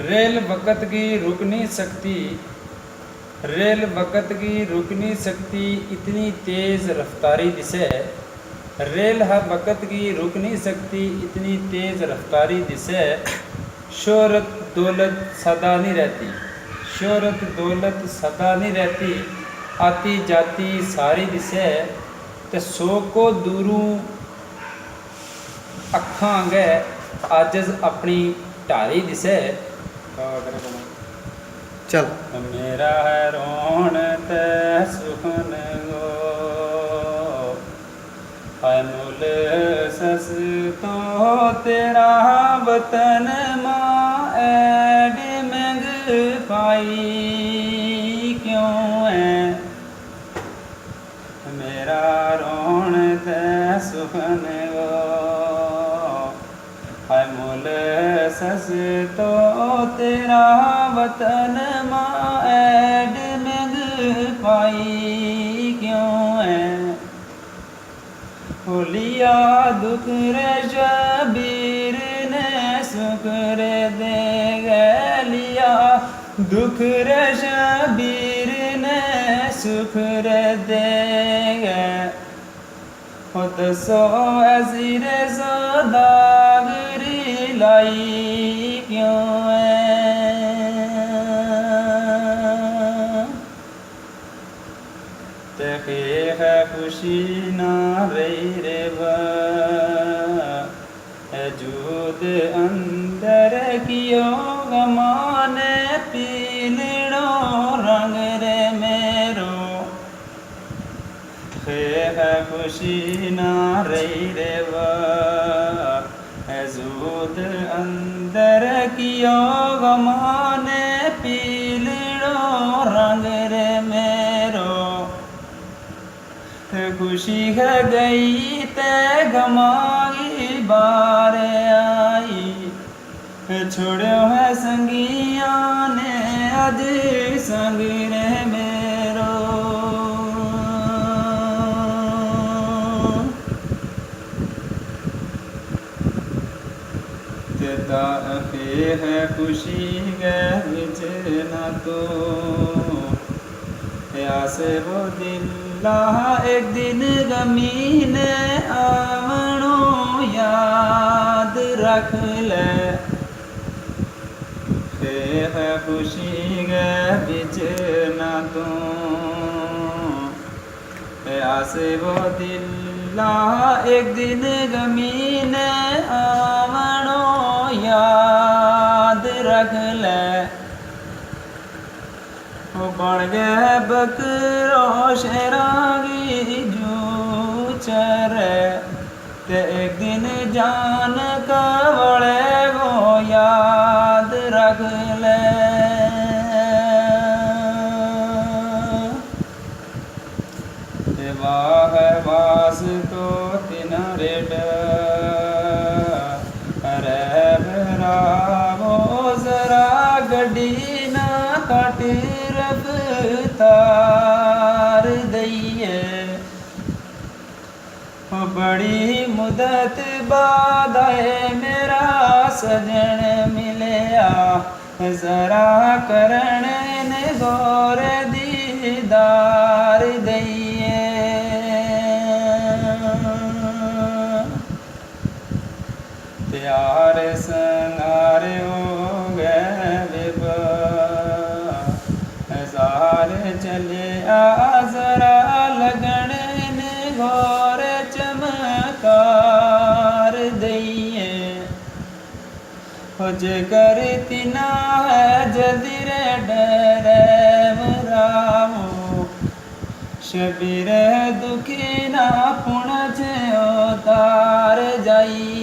Rail वक़्त की रुक नहीं सकती, रेल वक़्त की रुक नहीं सकती, इतनी तेज़ रफ्तारी दिसे। रेल हर वक़्त की रुक नहीं सकती, इतनी तेज़ रफ्तारी दिसे। शोहरत दौलत सदा नहीं रहती, शोहरत दौलत सदा नहीं रहती, आती जाती सारी दिसे। ते सौ को दूरों अखां अगे आजिज़ अपनी ढारी दिसे। चल मेरा है रोण ते सुखन गो, है मुल सस तो तेरा वतन माँ ऐड मंग पाई क्यों है। मेरा रोण ते सुखन गो, है मुल सस तो तेरा वतन माँ ऐड मंग पाई क्यों है। होलिया दुख रे शबीर ने सुख रे दे गलिया, दुख रे शबीर ने सुख रे दे गे। दसो ऐसी रे सौदागरी लाई क्यों है। ते है खुशी ना रही रे वजूद अंदर कियो गमाने पीलड़ो रंग रे मेरो। है खुशी ना रही रे वजूद अंदर कियो गमाने पीलड़ो रंग रे मेरो। खुशी है गई ते गमाई बार आई, छोड़ो है संगिया ने अज संग रे मेरो। तेता है खुशी के विच ना तो आसे वो दिल एक दिन गमीन आवणो याद रख ले। है खुशी गे बिच ना तू आसे वो दिल एक दिन गमीन आवणो याद रख ले। बन गए बकरो शेरागी जू चरे, ते एक दिन जान कवड़े वो याद रख ले। ते वाह वास तो तिनरे वो जरा गड्डी ना काट रफ्तार दइए। बड़ी मुदत बाद आए मेरा सजन मिलया, जरा करण ने गौर दीदार दइए। त्यार संगार हो गए जार चले जरा लगन ने गौर चमकार दइए। जे करती ना है जल्दी रे डरे रामो, शबीर दुखी ना पुण तार जाइए।